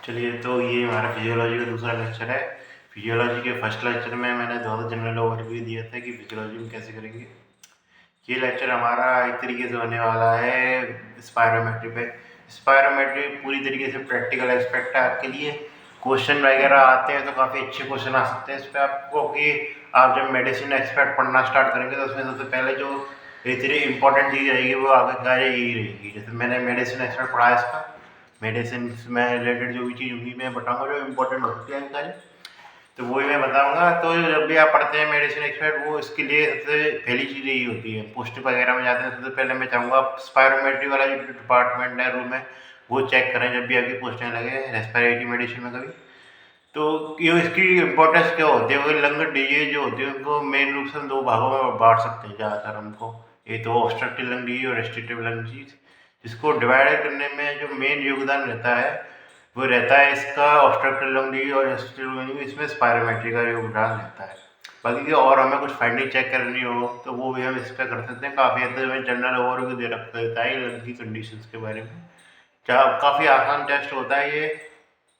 चलिए, तो ये हमारा फिजियोलॉजी का दूसरा लेक्चर है। फिजियोलॉजी के फर्स्ट लेक्चर में मैंने थोड़ा जनरल ओवरव्यू दिया था कि फिजियोलॉजी में कैसे करेंगे। ये लेक्चर हमारा एक तरीके से होने वाला है स्पायरोमेट्री पे। स्पायरोमेट्री पूरी तरीके से प्रैक्टिकल एस्पेक्ट है आपके लिए। क्वेश्चन वगैरह आते हैं तो काफ़ी अच्छे क्वेश्चन आ सकते हैं इस पर आपको, कि आप जब मेडिसिन एक्सपेक्ट पढ़ना स्टार्ट करेंगे तो उसमें सबसे पहले जो इतनी इंपॉर्टेंट चीज़ रहेगी वो आगे कार्य यही रहेगी। जैसे मैंने मेडिसिन एक्सपेक्ट पढ़ा है इसका, मेडिसिन में रिलेटेड जो भी चीज़ होंगी मैं बताऊँगा जो इंपॉर्टेंट होती है कार्य, तो वही मैं बताऊँगा। तो जब भी आप पढ़ते हैं मेडिसिन एक्सपर्ट, वो इसके लिए सबसे पहली चीज़ यही होती है। पोस्ट वगैरह में जाते हैं सबसे पहले मैं चाहूँगा आप स्पायरोमेट्री वाला जो डिपार्टमेंट है, रूम है, वो चेक करें जब भी आपकी पोस्टें लगे रेस्पिरेटरी मेडिसिन में कभी। तो ये इसकी इंपॉर्टेंस क्या होती है, वो लंग डिजीज जो होती है उनको मेन रूप से हम दो भागों में बांट सकते हैं ज़्यादातर हमको। एक तो ऑब्स्ट्रक्टिव लंग डिजीज और रेस्ट्रिक्टिव लंग डिजीज। इसको डिवाइड करने में जो मेन योगदान रहता है वो रहता है इसका ऑब्स्ट्रक्टिव लंग डिजीज और रेस्ट्रिक्टिव लंग डिजीज, इसमें स्पायरोमेट्री का योगदान रहता है। बाकी की और हमें कुछ फाइंडिंग चेक करनी हो तो वो भी हम इस पर कर सकते हैं। काफ़ी हद तक हमें जनरल ओवरव्यू दे रखा रहता है लंग की कंडीशंस के बारे में। काफ़ी आसान टेस्ट होता है ये।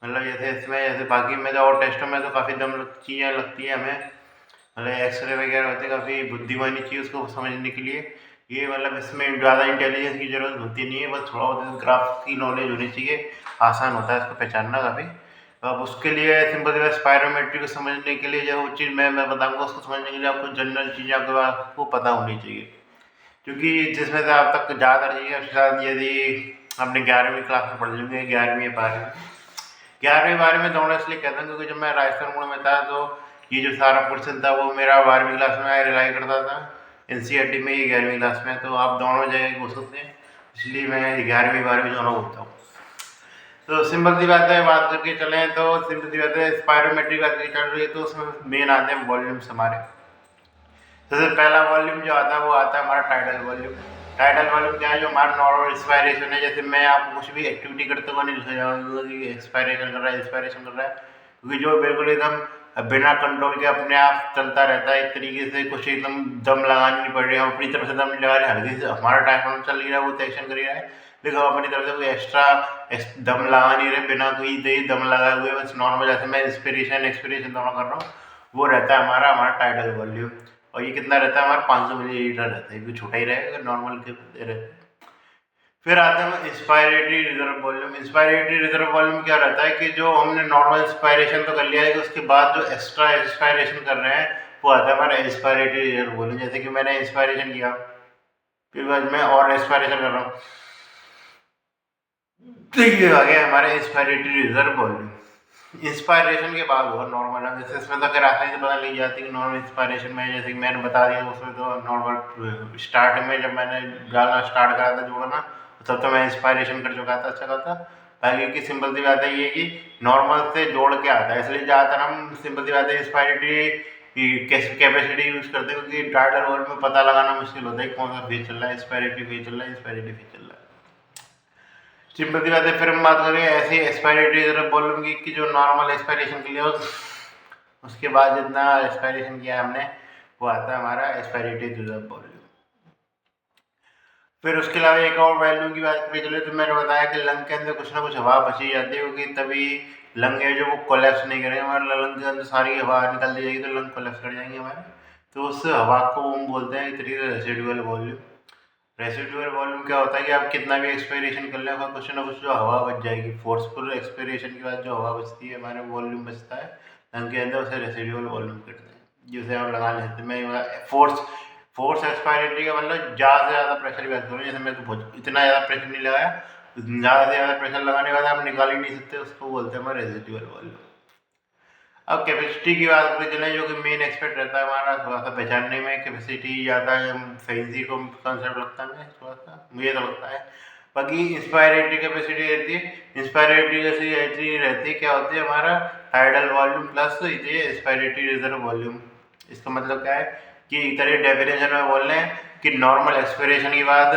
मतलब जैसे इसमें जैसे बाकी में तो और टेस्टों में तो काफ़ी दम चीज़ें लगती है हमें, मतलब एक्सरे वगैरह होते हैं, काफ़ी बुद्धिमानी चाहिए उसको समझने के लिए। ये मतलब इसमें ज़्यादा इंटेलिजेंस की ज़रूरत होती नहीं है, बस थोड़ा बहुत ग्राफ की नॉलेज होनी चाहिए। आसान होता है इसको पहचानना काफ़ी। तो अब उसके लिए सिंपल सी स्पायरोमेट्री को समझने के लिए जो चीज़ मैं बताऊँगा उसको समझने के लिए आपको जनरल चीज़ें आपको पता होनी चाहिए। क्योंकि जिसमें से आप तक ज़्यादातर चीज़ें शायद यदि आपने 11वीं क्लास में पढ़ ली होंगी, 11वीं या 12वीं, 11वीं 12वीं में दोनों इसलिए कहता हूँ क्योंकि जब मैं राजस्थान बोर्ड में था तो ये जो सारा पोर्शन था वो मेरा 12वीं क्लास में रिलाई करता था। एनसीईआरटी में ये 11वीं क्लास में, तो आप दोनों जगह घुस सकते हैं, इसलिए मैं 11वीं 12वीं दोनों बोलता हूँ। तो सिंपल सी बात है, बात करके चलें तो सिंपल सी बात है, स्पायरोमेट्री बात करके चल रही है तो उसमें मेन आते हैं वॉल्यूम्स हमारे। सबसे पहला वॉल्यूम जो आता है वो आता है हमारा टाइडल वॉल्यूम। टाइडल वॉल्यूम क्या है, जो हमारा नॉर्मल इंस्पायरेशन है। जैसे मैं आपको कुछ भी एक्टिविटी करते हुए नहीं दिखा जाऊंगा कि एक्सपायरेशन कर रहा है इंस्पायरेशन कर रहा है, क्योंकि जो बिल्कुल एकदम बिना कंट्रोल के अपने आप चलता रहता है एक तरीके से, कुछ एकदम दम लगानी नहीं पड़ रही, हम अपनी तरफ से दम नहीं लगा रहे, हल्की से हमारा टाइम चल ही रहा है, वो तो एक्शन कर ही रहा है, लेकिन हम अपनी तरफ से कोई एक्स्ट्रा दम लगा नहीं रहे, बिना कोई दम लगाए हुए बस नॉर्मल जैसे मैं इंस्पिरेशन एक्सपिरेशन दोनों कर रहा हूँ, वो रहता है हमारा टाइडल वॉल्यूम। और ये कितना रहता है हमारा 500 मिलीलीटर रहता है, ये छोटा ही रहेगा नॉर्मल के रहते हैं। फिर आता है inspiratory reserve volume. Inspiratory reserve volume क्या रहता है कि जो हमने नॉर्मल इंस्पायरेशन तो कर लिया है, उसके बाद जो एक्स्ट्रा इंस्पायरेशन कर रहे हैं वो आता है हमारा इंस्पायरेटरी रिजर्व वॉल्यूम। जैसे कि मैंने इंस्पायरेशन किया, फिर बाद में और इंस्पायरेशन कर रहा हूँ, तो ये आ गया हमारे इंस्पायरेटरी रिजर्व वॉल्यूम। इंस्पायरेशन के बाद हुआ नॉर्मल। अब जैसे इसमें तो फिर आसानी से पता लग जाती है कि नॉर्मल इंस्पायरेशन में, जैसे कि मैंने बता दिया उसमें तो नॉर्मल स्टार्ट में जब मैंने डालना स्टार्ट करा था जोड़ना, तब तो मैं इंस्पायरेशन कर चुका था अच्छा खासा। बाकी की सिंपल सी बात है ये कि नॉर्मल से जोड़ के आता है, इसलिए ज़्यादातर हम सिंपल सी बात है इंस्पायरेटरी कैपेसिटी यूज़ करते हैं, क्योंकि टाइडल वॉल्यूम में पता लगाना मुश्किल होता है कौन सा फेज चल रहा है, इंस्पायरेटरी फेज चल रहा है, इंस्पायरेटरी फेज चल रहा है। सिंपल सी बात है। फिर हम बात करें ऐसी एक्सपायरेटरी रिजर्व वॉल्यूम की कि जो नॉर्मल एक्सपायरेशन के लिए उसके बाद जितना एक्सपायरेशन किया हमने वो आता है हमारा एक्सपायरेटरी रिजर्व वॉल्यूम। फिर उसके अलावा एक और वैल्यू की बात करें चले तो मैंने बताया कि लंग के अंदर कुछ ना कुछ हवा बची जाती है, क्योंकि तभी लंग है जो वो कोलैप्स नहीं करेंगे, हमारे लंग के अंदर सारी हवा निकल दी जाएगी तो लंग कोलैप्स कर जाएंगे हमारे। तो उस हवा को हम बोलते हैं एक तरीके से रेसिडुअल वॉल्यूम। रेसिडुअल वॉल्यूम क्या होता है कि आप कितना भी एक्सपायरेशन कर लें कुछ ना कुछ जो हवा बच जाएगी, फोर्सफुल एक्सपायरेशन के बाद जो हवा बचती है हमारे वॉल्यूम बचता है लंग के अंदर, उसे रेसिडुअल वॉल्यूम कहते हैं। जिसे आप लगा नहीं सकते। मैं फोर्स फोर्स एक्सपायरेटरी का मतलब ज़्यादा से ज़्यादा प्रेशर की बात करूँ, जैसे मैं तो इतना ज़्यादा प्रेशर नहीं लगाया, ज़्यादा से ज़्यादा प्रेशर लगाने के बाद आप निकाल ही नहीं सकते, उसको बोलते हैं हमारे रेसिडुअल वॉल्यूम। अब कैपेसिटी की बात करें चलें, जो कि मेन एक्सपेक्ट रहता है हमारा थोड़ा सा पहचानने में, कैपेसिटी ज़्यादा फैंसी को कंसेप्ट लगता है थोड़ा सा, मुझे तो लगता है। बाकी इंस्पायरेटरी कैपेसिटी रहती है, इंस्पायरेटरी कैपेसिटी रहती है क्या होती है हमारा टाइडल वॉल्यूम प्लस ये इंस्पायरेटरी रिजर्व वॉल्यूम। इसका मतलब क्या है कि एक तरह डेफिनेशन में बोल रहे हैं कि नॉर्मल एक्सपिरेशन के बाद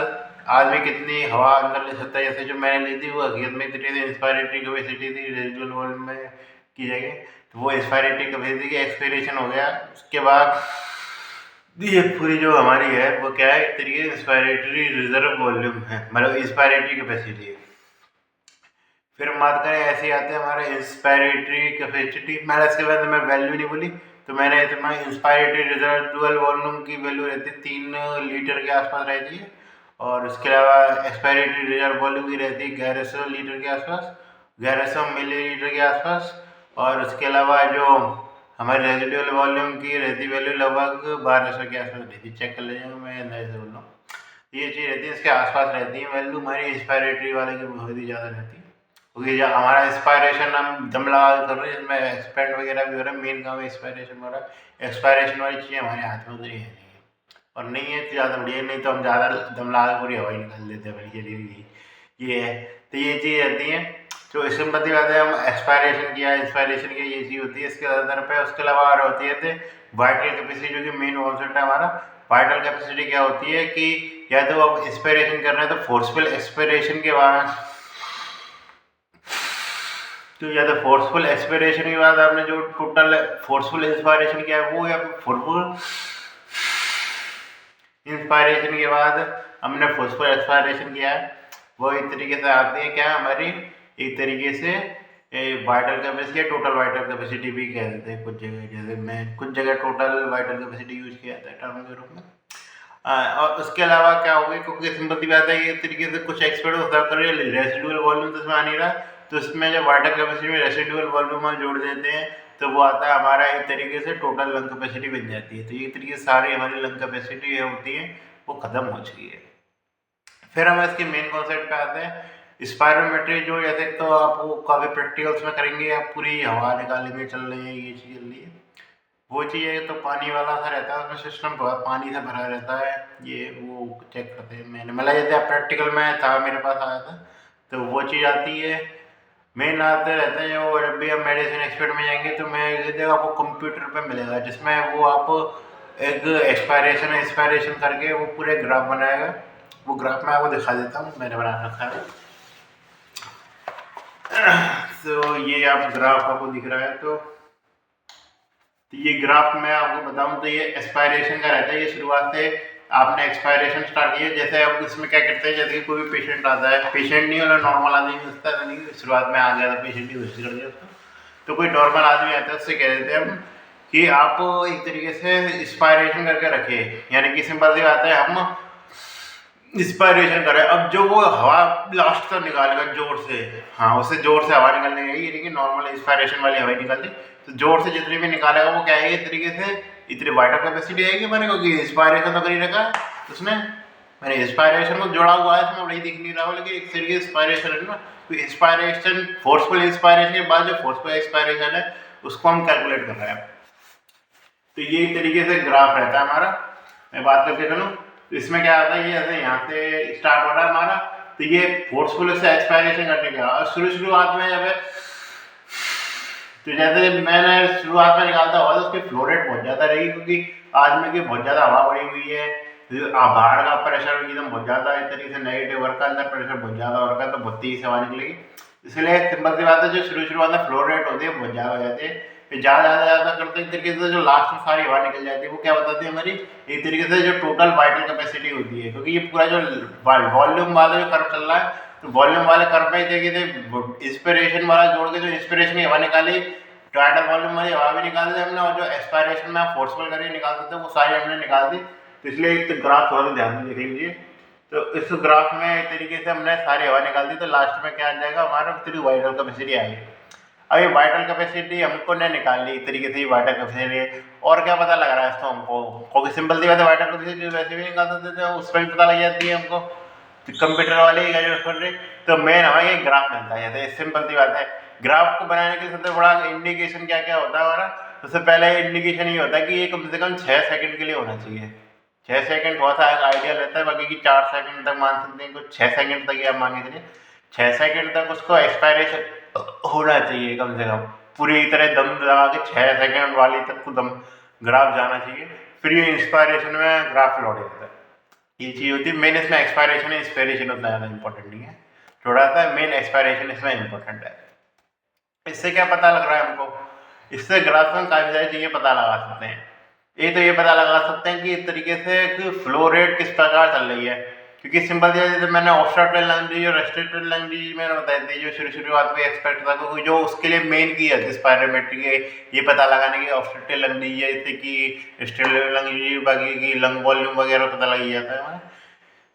आदमी कितनी हवा अंदर ले सकता है, जैसे जो मैंने ली थी वो हकीकत में इतनी इंस्पायरेटरी कैपेसिटी थी रेजिडुअल वॉल्यूम में की जगह, तो वो एक्सपायरेटरी कैपेसिटी की एक्सपायरेशन हो गया। उसके बाद ये पूरी जो हमारी है वो क्या है, एक तरीके से इंस्पायरेटरी रिजर्व वॉल्यूम है, मतलब इंस्पायरेटरी कैपेसिटी है। फिर हम बात करें, ऐसे ही आते हैं हमारे इंस्पायरेटरी कैपेसिटी। मैंने इसके बाद मैं वैल्यू नहीं बोली, तो मैंने इतना इंस्पायरेटरी रिजर्वुअल वॉल्यूम की वैल्यू रहती है 3 लीटर के आसपास रहती है। और इसके अलावा एक्सपायरेटरी रिजर्व वॉल्यूम की रहती है 1100 लीटर के आसपास, 1100 मिलीलीटर के आसपास। और उसके अलावा जो हमारे रेजिडुअल वॉल्यूम की रहती वैल्यू लगभग 1200 के आसपास रहती है। चेक कर लीजिएगा, मैं अंदाजे से बोल रहा हूँ। ये चीज़ रहती है, इसके आसपास रहती है वैल्यू। हमारी इंस्पायरेटरी वाले की बहुत ही ज़्यादा रहती है, क्योंकि जो हमारा इंस्पायरेशन हम दम लगा कर रहे हैं, इसमें एक्सपेंड वगैरह भी हो रहा है, मेन काम है इंस्पायरेशन हो रहा है। एक्सपायरेशन वाली चीज़ें हमारे हाथ में उतरी है नहीं है, और नहीं है तो ज़्यादा बढ़िया, नहीं तो हम ज़्यादा दम लगा के पूरी हवाई निकाल देते हैं अपनी चली हुई। ये है, तो ये चीज़ रहती है। तो इससे बड़ी बात है, हम एक्सपायरेशन किया, इंस्पायरेशन किया, ये चीज़ होती है इसके आधार पे। उसके अलावा और होती है तो वाइटल कैपेसिटी, जो कि मेन कॉन्सेप्ट है हमारा। वाइटल कैपेसिटी क्या होती है कि या तो आप एक्सपायरेशन कर रहे हैं तो फोर्सफुल एक्सपायरेशन के बाद, तो या तो फोर्सफुल एक्सपायरेशन के बाद आपने जो टोटल फोर्सफुल इंस्पायरेशन किया है वो, या फोर्सफुल इंस्पायरेशन के बाद हमने फोर्सफुल एक्सपायरेशन किया है, वो एक तरीके से आती है क्या हमारी, एक तरीके से वाइटल कैपेसिटी या टोटल वाइटल कैपेसिटी भी कह देते हैं कुछ जगह। जैसे मैं कुछ जगह टोटल वाइटल कैपेसिटी यूज किया जाता है टर्म के रूप में। और उसके अलावा क्या होगी, क्योंकि सिंपल सी बात है, ये तरीके से कुछ एक्सपर्ट होता करिए रेसिडुअल वॉल्यूम तो इसमें आ नहीं रहा, तो इसमें जब वाटर कैपेसिटी में रेसिडुअल वॉल्यूम हम जोड़ देते हैं तो वो आता है हमारा एक तरीके से टोटल लंग कैपेसिटी बन जाती है। तो ये तरीके से सारी हमारी लंग कैपेसिटी होती है वो खत्म हो चुकी है। फिर हम इसके मेन कॉन्सेप्ट पे आते हैं, स्पायरोमेट्री। जो जैसे तो आप वो काफ़ी प्रैक्टिकल्स में करेंगे, आप पूरी हवा निकालेंगे, चल रही है ये चीज़ चल रही है, वो चीज़ है। तो पानी वाला सा रहता है, उसमें सिस्टम पानी से भरा रहता है, ये वो चेक करते हैं। मैंने मतलब जैसे प्रैक्टिकल में था, मेरे पास आया था, तो वो चीज़ आती है। मेन आते रहते हैं वो, जब भी आप मेडिसिन एक्सपर्ट में जाएंगे तो मैं ये देखो आपको कंप्यूटर पे मिलेगा, जिसमें वो आप एक एक्सपायरेशन इंस्पायरेशन करके वो पूरे ग्राफ बनाएगा। वो ग्राफ मैं आपको दिखा देता हूँ, मैंने बना रखा है। तो ये आप ग्राफ आपको दिख रहा है, तो ये ग्राफ मैं आपको बताऊं तो ये एक्सपायरेशन का रहता है। ये शुरुआत से आपने एक्सपायरेशन स्टार्ट किया, जैसे अब इसमें क्या करते हैं, जैसे कि कोई भी पेशेंट आता है, पेशेंट नहीं वाला नॉर्मल आदमी उसका नहीं, शुरुआत में आ गया था पेशेंट ही घोषित कर दिया उसको, तो कोई नॉर्मल आदमी आता है, उससे कह देते हैं हम कि आप एक तरीके से एक्सपायरेशन करके रखिए, यानी कि सिंपल सी बात है, हम इंस्पायरेशन करे। अब जो वो हवा लास्ट तक निकालेगा जोर से, हाँ उससे जोर से हवा निकलने गई, यानी कि नॉर्मल इंस्पायरेशन वाली हवा निकलती, तो जोर से जितनी भी निकालेगा वो क्या है, इस तरीके से इतनी वाइटर कैपेसिटी आएगी मैंने, क्योंकि इंस्पायरेशन तो कर ही रखा उसने, मैंने इंस्पायरेशन को जोड़ा हुआ है, इसमें वही दिख नहीं रहा हो, लेकिन एक तरीके से इंस्पायरेशन है ना। तो इंस्पायरेशन, फोर्सफुल इंस्पायरेशन के बाद जो फोर्सफुल एक्सपायरेशन है उसको हम कैलकुलेट कर रहे हैं। तो ये एक तरीके से ग्राफ रहता है हमारा। मैं बात करके चलूँ तो इसमें क्या आता है, ये ऐसे यहाँ से स्टार्ट हो रहा है हमारा, तो ये फोर्सफुल से एक्सपायरेशन करने का, और शुरुआत में जब तो जैसे मैंने शुरुआत में निकालता हुआ तो उसकी फ्लो रेट बहुत ज़्यादा रहेगी, क्योंकि आज में की बहुत ज़्यादा हवा बढ़ी हुई है, बाहर का प्रेशर एकदम बहुत ज़्यादा इस तरीके से नेगेटिव, वर्क का अंदर प्रेशर बहुत ज़्यादा हो रखा है, तो बहुत तेज से हवा निकलेगी। इसलिए सिंपल सी बात है, जो शुरुआत में फ्लो रेट होती है बहुत ज़्यादा हो जाती है, फिर ज़्यादा करते एक तरीके से जो लास्ट में सारी हवा निकल जाती है, वो क्या बताती है हमारी एक तरीके से जो टोटल वाइटल कैपेसिटी होती है। क्योंकि ये पूरा जो वॉल्यूम वाला जो कर्व चल रहा है, तो वॉल्यूम वाले कर्व में देखिए इंस्पिरेशन वाला जोड़ के जो इंस्पिरेशन की हवा निकाली, टाइटल वॉल्यूम वाली हवा भी निकाल दी हमने, और जो एक्सपायरेशन में फोर्सफुल करके निकाल सकते हैं वो सारी हमने निकाल दी। तो इसलिए एक ग्राफ थोड़ा सा ध्यान से देख लीजिए। तो इस ग्राफ में एक तरीके से हमने सारी हवा निकाल दी, तो लास्ट में क्या आ जाएगा हमारा, पूरी वाइटल कैपेसिटी आएगी। अब ये वाइटल कैपेसिटी हमको ने निकाल ली एक तरीके से, ये वाइटल कैपेसिटी, और क्या पता लग रहा है इसको हमको, क्योंकि सिंपल सी बात है, वाइटल कैपेसिटी वैसे भी निकाल सकते थे, उस पर भी पता लग जाती है हमको, कंप्यूटर वाले तो मेन हमें ये ग्राफ मिलता है। जैसे सिंपल सी बात है, ग्राफ को बनाने के लिए सबसे बड़ा इंडिकेशन क्या क्या होता है हमारा, सबसे पहले इंडिकेशन ये होता है कि ये कम से कम 6 सेकंड के लिए होना चाहिए। 6 सेकंड बहुत सा आइडिया रहता है, बाकी की 4 सेकंड तक मान सकते हैं, कुछ 6 सेकंड तक आप मान के चलिए, 6 सेकंड तक उसको एक्सपायरेशन होना चाहिए कम से कम, पूरी तरह दम लगा के 6 सेकंड वाली तक को दम ग्राफ जाना चाहिए, फिर ये इंस्पायरेशन में ग्राफ लौट जाता है। ये चीज़ होती है मेन, इसमें एक्सपायरेशन है, इंस्पायरेशन उतना ज़्यादा इंपॉर्टेंट नहीं है, थोड़ा सा मेन एक्सपायरेशन इसमें इंपॉर्टेंट है। इससे क्या पता लग रहा है हमको, इससे ग्राफ में काफ़ी सारी चीज़ें पता लगा सकते हैं। एक तो ये पता लगा सकते हैं कि इस तरीके से कि फ्लो रेट किस प्रकार चल रही है, क्योंकि सिंपल जैसे मैंने ऑब्स्ट्रक्टेड लैंग्वेज और रेस्ट्रिक्टेड लैंग्वेज मैंने बताई थी, जो शुरुआत में एक्सपेक्ट था, क्योंकि जो उसके लिए मेन की है स्पायरोमेट्री के ये पता लगाने की ऑब्स्ट्रक्टेड लैंग्वेज जैसे कि रेस्ट्रिक्टेड लैंग्वेज बाकी की लंग वॉल्यूम वगैरह पता लग जाता है।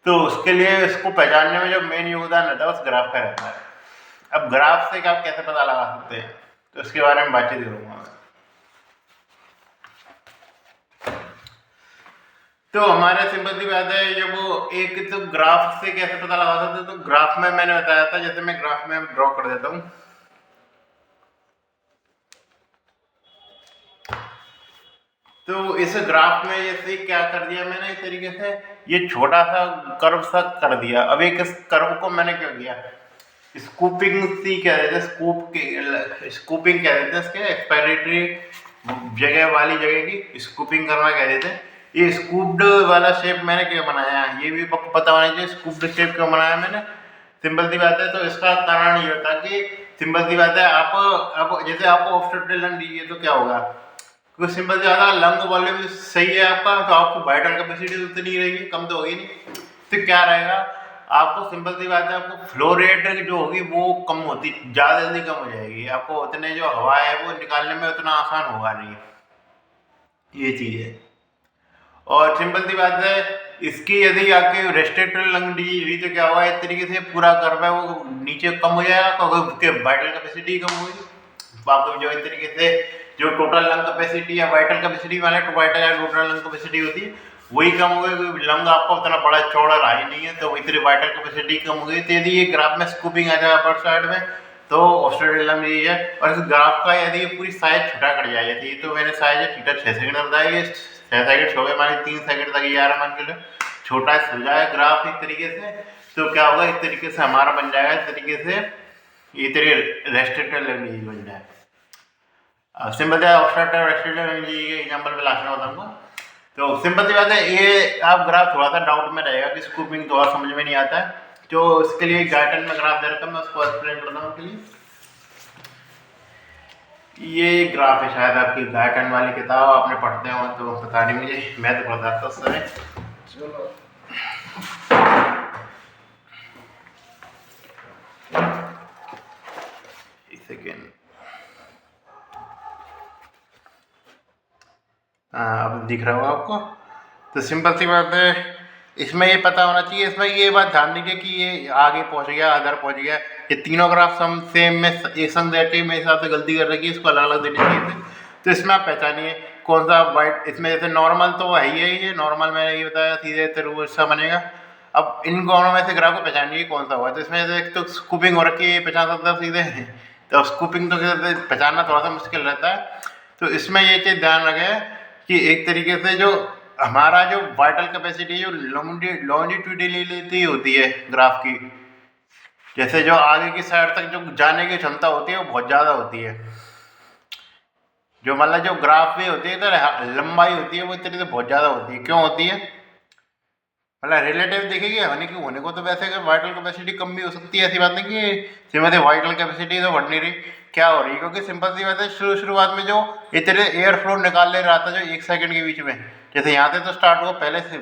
तो उसके लिए इसको पहचानने में जो मेन योगदान रहता है उस ग्राफ का रहता है। अब ग्राफ से आप कैसे पता लगा सकते हैं, तो इसके बारे में बातचीत करूँगा। तो हमारे सिंपल सी बात है, जब वो एक तो ग्राफ से कैसे पता लगा सकते, तो ग्राफ में मैंने बताया था, जैसे मैं ग्राफ में ड्रॉ कर देता हूँ। तो इस ग्राफ में जैसे क्या कर दिया मैंने, इस तरीके से ये छोटा सा कर्व सा कर दिया। अब एक इस कर्व को मैंने क्या किया, स्कूपिंग सी कह देते हैं, स्कूपिंग कह देते हैं, इसके एक्सपायरेटरी जगह वाली जगह की स्कूपिंग करना कह देते हैं। ये स्कूप्ड वाला शेप मैंने क्यों बनाया है, ये भी पता होना चाहिए स्कूप्ड शेप क्यों बनाया मैंने। सिंपल सी बात है, तो इसका कारण ये होता है कि सिंपल सी बात है, आप जैसे आपको ऑब्स्ट्रक्टेड लंग दीजिए तो क्या होगा, क्योंकि सिंपल सी बात है लंग वॉल्यूम सही है आपका, तो आपको वाइटल कैपेसिटी तो उतनी रहेगी, कम तो होगी नहीं। तो क्या रहेगा, आपको सिंपल सी बात है, आपको फ्लो रेट जो होगी वो कम होती, ज़्यादा जल्दी कम हो जाएगी, आपको उतने जो हवा है वो निकालने में उतना आसान होगा नहीं, ये चीज़ है। और सिंपल सी बात है, इसकी यदि आपके रेस्ट्रिक्टेड लंग डी हुई तो क्या हुआ, इस तरीके से पूरा कर्व है वो नीचे कम हो जाएगा, क्योंकि उसके वाइटल कैपेसिटी कम होगी। आपको जो इस तरीके से जो टोटल लंग कैपेसिटी या वाइटल कैपेसिटी वाले वाइटल या टोटल लंग कैपेसिटी होती है वही कम हो गई, लंग आपका उतना बड़ा चौड़ा रहा ही नहीं है, तो इतनी वाइटल कैपेसिटी कम हो गई। तो यदि ये ग्राफ में स्कूपिंग आ जाए अपर साइड में, तो ऑस्ट्रेलिया लंग यही है। और इस ग्राफ का यदि पूरी साइज छोटा कर जाए थी, तो मैंने साइज थीटा 6 सेकंड बताया, ये 6 सेकंड हो गए, मान 3 सेकंड तक ये आ रहा, मान के छोटा हो जाए ग्राफ इस तरीके से, तो क्या होगा, इस तरीके से हमारा बन जाएगा, इस तरीके से ये तेरे रेस्ट्रिक्टेड लैंग्वेज बन जाए। सिंपल ऑब्स्ट्रक्टेड रेस्ट्रिक्टेड लैंग्वेज के एग्जांपल पे लास्ट में बताऊंगा। तो सिंपल सी बात है, ये आप ग्राफ थोड़ा सा डाउट में रहेगा कि स्कूपिंग थोड़ा समझ में नहीं आता है, तो इसके लिए गाइडन में ग्राफ दे रखा है, मैं उसको एक्सप्लेन करता हूँ के लिए। ये ग्राफ है, शायद आपकी गाइडन वाली किताब आपने पढ़ते हो तो पता नहीं मुझे, मैं तो पढ़ता था उस समय। चलो एक सेकेंड, अब दिख रहा होगा आपको। तो सिंपल सी बात है, इसमें ये पता होना चाहिए, इसमें ये बात ध्यान दीजिए कि ये आगे पहुंच गया, अदर पहुंच गया, ये तीनों ग्राफ सम सेम में एक संग देते, मेरे हिसाब से गलती कर रखी है, इसको अलग अलग देने चाहिए थे। तो इसमें आप पहचानिए कौन सा वाइट, इसमें जैसे नॉर्मल तो है ही है, नॉर्मल मैंने ये बताया सीधे तो अच्छा बनेगा। अब इन दोनों में से ग्राफ को पहचानिए कौन सा हुआ, तो इसमें एक तो स्कूपिंग हो रखी है, पहचान सकता सीधे, तो स्कूपिंग तो पहचानना थोड़ा सा मुश्किल रहता है। तो इसमें ये चीज़ ध्यान रखें कि एक तरीके से जो हमारा जो वाइटल कैपेसिटी जो लॉन्जिट्यूडिनलिटी होती है ग्राफ की, जैसे जो आगे की साइड तक जो जाने की क्षमता होती है वो बहुत ज़्यादा होती है, जो मतलब जो ग्राफ में होती है तो लंबाई होती है वो इस तरीके से बहुत ज़्यादा होती है। क्यों होती है, मतलब रिलेटिव देखेंगे होने को तो वैसे वाइटल कैपेसिटी कम भी हो सकती है, ऐसी बात नहीं कि सिर्फ वाइटल कैपेसिटी तो बढ़ नहीं रही, क्या हो रही है, क्योंकि सिंपल सी बात है, शुरुआत में जो इतने एयर फ्लो निकाल ले रहा था जो 1 सेकंड के बीच में, जैसे यहाँ से तो स्टार्ट हुआ पहले से,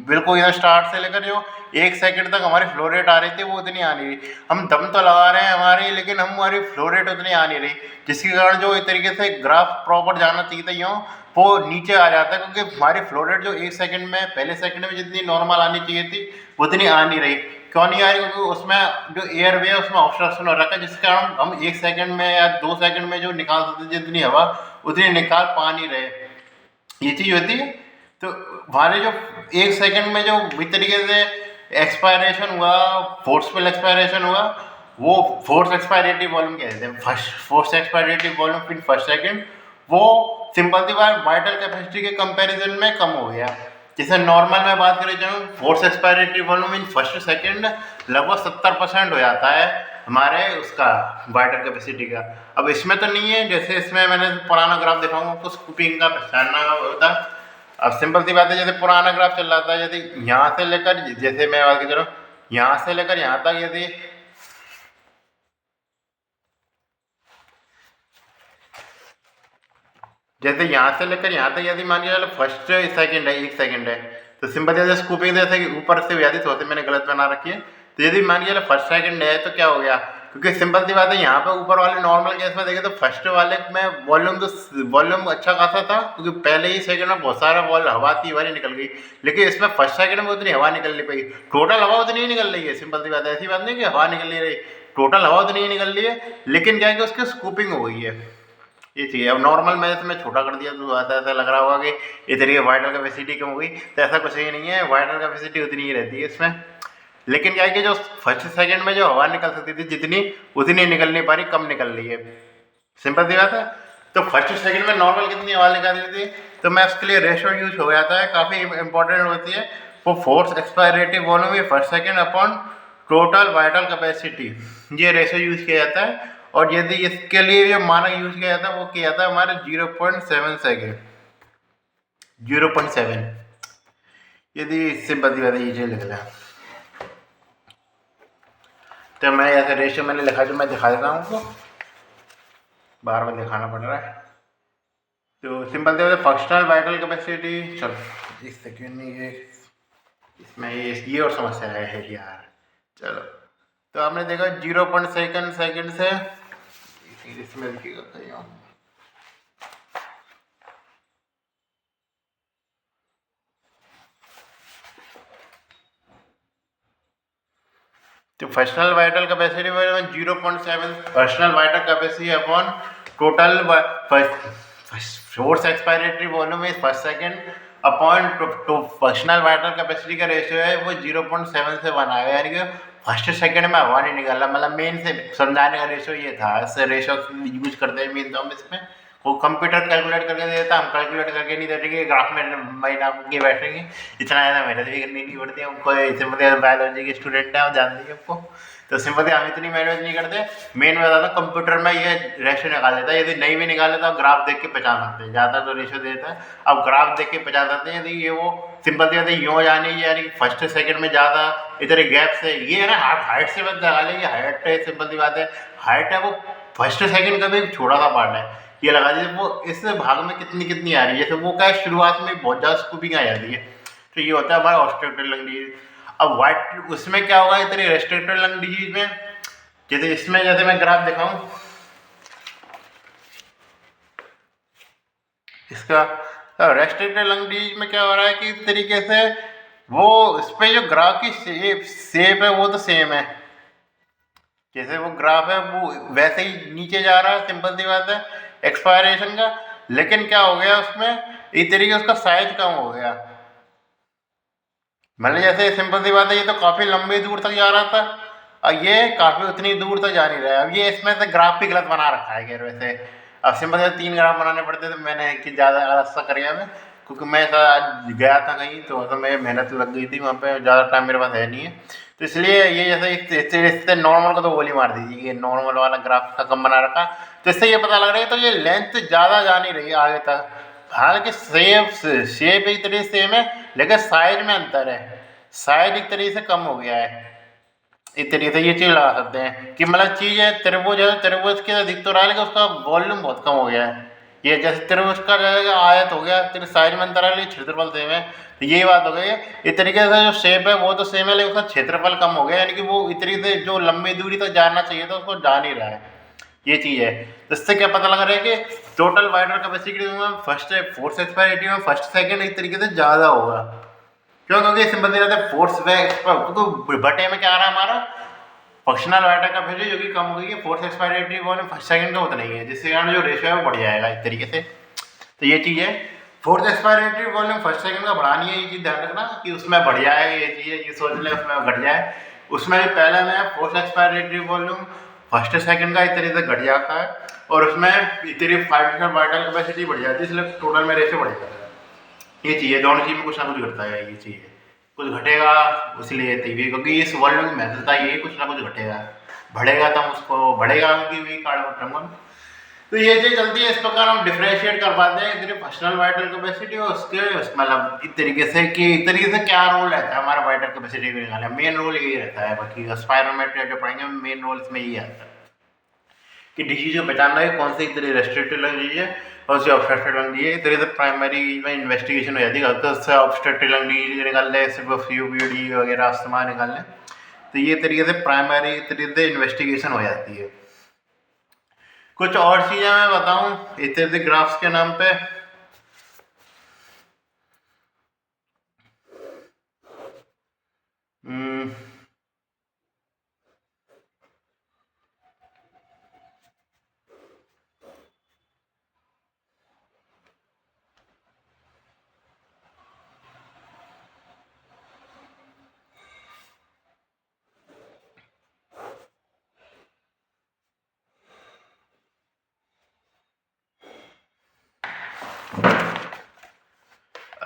बिल्कुल इधर स्टार्ट से लेकर जो 1 सेकंड तक हमारी फ्लो रेट आ रही थी वो उतनी आ नहीं रही, हम दम तो लगा रहे हैं हमारी, लेकिन हमारी फ्लो रेट उतनी आ नहीं रही, जिसके कारण जो एक तरीके से ग्राफ प्रॉपर जाना चाहिए था यूँ वो नीचे आ जाता है, क्योंकि हमारी फ्लो रेट जो 1 सेकंड में पहले सेकंड में जितनी नॉर्मल आनी चाहिए थी उतनी आ नहीं रही। क्यों नहीं आ रही, क्योंकि उसमें जो एयर वे है उसमें ऑब्स्ट्रक्शन हो रखा है, जिसके कारण हम 1 सेकंड में या 2 सेकंड में जो निकाल सकते जितनी हवा उतनी निकाल पा नहीं रहे, ये चीज़ होती है। तो हमारे जो 1 सेकंड में जो इस तरीके से एक्सपायरेशन हुआ, फोर्सफुल एक्सपायरेशन हुआ, वो फोर्स एक्सपायरेटिव वॉल्यूम कहते हैं, first forced expiratory volume in first second, वो सिंपल सी बात वाइटल कैपेसिटी के कंपैरिजन में कम हो गया। जैसे नॉर्मल में बात करें जाऊँ, forced expiratory volume in first second लगभग 70% हो जाता है हमारे उसका वाइटल कैपेसिटी का। अब इसमें तो नहीं है, जैसे इसमें मैंने पुराना ग्राफ दिखाऊंगा आपको, स्कूपिंग का पहचानना होता। अब सिंपल सी बात है, जैसे पुराना ग्राफ चल रहा था, यदि यहाँ से लेकर, जैसे मैं बात कर रहा हूँ यहाँ से लेकर यहाँ तक, यदि जैसे यहाँ से लेकर यहाँ तक यदि मान लीजिए फर्स्ट सेकंड है, 1 सेकंड है, तो सिंपल जैसे स्कूपिंग जैसे कि ऊपर से व्याधित होते मैंने गलत बना रखी है। तो यदि मान लीजिए फर्स्ट सेकंड है तो क्या हो गया, क्योंकि सिंपल सी बात है यहाँ पे ऊपर वाले नॉर्मल केस में देखें तो फर्स्ट वाले में वॉल्यूम अच्छा खासा था, क्योंकि पहले ही सेकंड में बहुत सारा हवा थी, हवा निकल गई। लेकिन इसमें फर्स्ट सेकंड में उतनी हवा निकल नहीं पाई, टोटल हवा उतनी ही निकल रही है। सिंपल सी बात है, ऐसी बात नहीं कि हवा निकल नहीं रही, टोटल हवा उतनी ही निकल रही है, लेकिन क्या है कि उसकी स्कूपिंग हो गई है। ये चाहिए। अब नॉर्मल में इसमें छोटा कर दिया तो ऐसा लग रहा होगा कि ये तरीके वाइडर कैपेसिटी कम हो गई, तो ऐसा कुछ ही नहीं है, वाइडर कैपेसिटी उतनी ही रहती है इसमें। लेकिन क्या है कि जो फर्स्ट सेकंड में जो हवा निकल सकती थी जितनी, उतनी निकल नहीं पा रही, कम निकल रही है। सिंपल सी बात है। तो फर्स्ट सेकंड में नॉर्मल कितनी हवा निकाल रही थी, तो मैं उसके लिए रेशो यूज हो जाता है, काफ़ी इंपॉर्टेंट होती है वो forced expiratory volume first second upon total vital capacity, ये रेशो यूज किया जाता है। और यदि इसके लिए जो मानक यूज किया जाता है वो किया जाता है हमारे 0.7 सेकेंड, 0.7। यदि सिंपल सी बात है, ये लिख लें, तो मैं ऐसे रेशियो मैंने लिखा, जो मैं दिखा देता हूँ आपको, बार बार दिखाना पड़ रहा है। तो सिंपल सी बात है, फंक्शनल वाइटल कैपेसिटी, चलो इस सेकेंड में ये इसमें ये और समस्या है यार। चलो, तो आपने देखा 0.2 सेकेंड से, इसमें लिखिएगा कहीं और, तो functional vital capacity 0.7 functional vital capacity upon total force expiratory volume is first second upon functional vital capacity का रेशियो है वो 0.7 से बनाया गया, यानी कि फर्स्ट सेकंड में हवा नहीं निकाला। मतलब मेन से समझाने का रेशियो ये था, इससे रेशियो यूज करते हैं मेन। तो हम इसमें वो कंप्यूटर कैलकुलेट करके दे देता, हम कैलकुलेट करके नहीं देते, ग्राफ में महीना के बैठेंगे, इतना ज़्यादा मेहनत भी करनी नहीं पड़ती हमको। सिंपल बायोलॉजी के स्टूडेंट हैं, आप जानते हैं आपको, तो सिंपल हम इतनी मेहनत नहीं करते। मेन में बताता कंप्यूटर में ये रेशियो निकाल देता है, यदि नहीं भी निकाले तो ग्राफ देख के पहचान सकते हैं, ज़्यादा तो रेशियो देता है, अब ग्राफ देख के पहचान सकते हैं। यदि ये वो सिंपल सी बात है, यूँ यानी फर्स्ट सेकंड में ज़्यादा इधर गैप से, ये है ना हाइट से बस लगा लेंगे, हाइट है, सिंपल सी बात है, हाइट है वो फर्स्ट सेकंड का भी छोटा सा पार्ट है, ये लगा दीजिए। वो इस भाग में कितनी कितनी आ रही है, जैसे वो क्या है शुरुआत में बहुत ज़्यादा स्कूपिंग आ जाती है, तो ये होता है हमारा ऑब्स्ट्रक्टिव लंग डिजीज। अब वाइट उसमें क्या होगा, इतनी रेस्ट्रिक्टेड लंग डिजीज में, जैसे इसमें जैसे मैं ग्राफ दिखाऊं इसका, रेस्ट्रिक्टेड लंग डिजीज में क्या हो रहा है कि इस तरीके से वो इस पे जो ग्राफ की शेप है वो तो सेम है, जैसे वो ग्राफ है वो वैसे ही नीचे जा रहा है, सिंपल सी बात है एक्सपायरेशन का। लेकिन क्या हो गया उसमें, इस तरीके उसका साइज कम हो गया। मतलब जैसे सिंपल सी बात है, ये तो काफ़ी लंबी दूर तक जा रहा था और ये काफ़ी उतनी दूर तक जा नहीं रहा है। अब ये इसमें से ग्राफ भी गलत बना रखा है खैर वैसे, अब सिंपल से 3 ग्राफ बनाने पड़ते थे, मैंने कि ज़्यादा अच्छा कर गया मैं, क्योंकि मैं ऐसा गया था कहीं तो मैं मेहनत लग गई थी वहाँ पे, ज़्यादा टाइम मेरे पास है नहीं है, तो इसलिए ये जैसे इससे नॉर्मल को तो गोली मार दीजिए, ये नॉर्मल वाला ग्राफ का कम बना रखा, तो इससे ये पता लग रहा है तो ये लेंथ ज़्यादा जा नहीं रही है आगे तक। हालांकि शेप एक तरीके से सेम है, लेकिन साइज में अंतर है, साइज एक तरीके से कम हो गया है। इस तरीके से ये चीज़ लगा सकते हैं कि मतलब चीज़ है त्रिभुज है, त्रिभुज के दिख तो रहा है लेकिन उसका वॉल्यूम बहुत कम हो गया है। ये जैसे त्रिभुज का जो आयत हो गया, तेरे साइज में अंतर है लेकिन क्षेत्रफल सेम है, तो यही बात हो गई है। इस तरीके से जो शेप है वो तो सेम है लेकिन उसका क्षेत्रफल कम हो गया, यानी कि वो इस तरीके से जो लंबी दूरी तक जाना चाहिए था उसको जा नहीं रहा है, ये चीज़ है। तो इससे क्या पता लग रहा है कि टोटल वाइडर कैपेसिटी में फर्स्ट फोर्स एक्सपायरेटी में फर्स्ट सेकंड एक तरीके से ज़्यादा होगा। क्यों? क्योंकि सिंपल सी बात है फोर्स क्योंकि बटे में क्या आ रहा है हमारा फंक्शनल वाइडर कैपेसिटी, जो कि कम हो गई है, force expiratory volume first second का उतना ही है, जिसके कारण जो रेशियो है वो बढ़ जाएगा एक तरीके से। तो ये चीज़ है, force expiratory volume first second का बढ़ानी है, ये चीज़ ध्यान रखना कि उसमें बढ़ जाए, ये चीज़ है, ये सोच ले उसमें घट जाए। उसमें भी पहले में force expiratory volume first second का इस तरीके से घट जाता है और उसमें इतनी फंक्शनल वाइडल कैपेसिटी बढ़ जाती है, इसलिए टोटल में रेशियो बढ़ जाता है। ये चीज़ है, दोनों चीज़ में कुछ ना कुछ घटता है, ये चीज़ है, कुछ घटेगा इसलिए तभी, क्योंकि इस वर्ल्ड में महत्वता ये कुछ ना कुछ घटेगा, बढ़ेगा तो हम उसको बढ़ेगा क्योंकि वही कार्ड। तो ये चीज़ चलती है, इस प्रकार हम डिफ्रेंशिएट कर पाते हैं इतनी फंक्शनल वाइटल कैपेसिटी और उसके मतलब इस तरीके से कि इस तरीके से क्या रोल रहता है हमारा वाइटल कैपेसिटी को निकालने, मेन रोल यही रहता है। बाकी स्पायरोमेट्री जो पढ़ेंगे मेन रोल इसमें यही आता है कि डिजीज को पहचानना है कौन सी तरह रेस्ट्रिक्टेड डिजीज है और उससे ऑब्स्ट्रक्टेड लंग डिजीज इस तरीके से प्राइमरी में इन्वेस्टिगेशन हो जाती है। अगर उससे ऑब्स्ट्रक्टेड लंग डिजीज निकाल ले, सिर्फ सीओपीडी वगैरह अस्थमा निकाल लें, तो ये तरीके से प्राइमरी तरीके से इन्वेस्टिगेशन हो जाती है। कुछ और चीज़ें मैं बताऊं इस तरह से ग्राफ्स के नाम पे।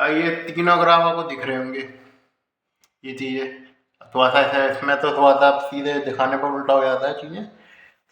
ये तीनों ग्राफ आपको दिख रहे होंगे, ये चीज़ें थोड़ा सा ऐसा, इसमें तो थोड़ा सा सीधे दिखाने पर उल्टा हो जाता है चीज़ें।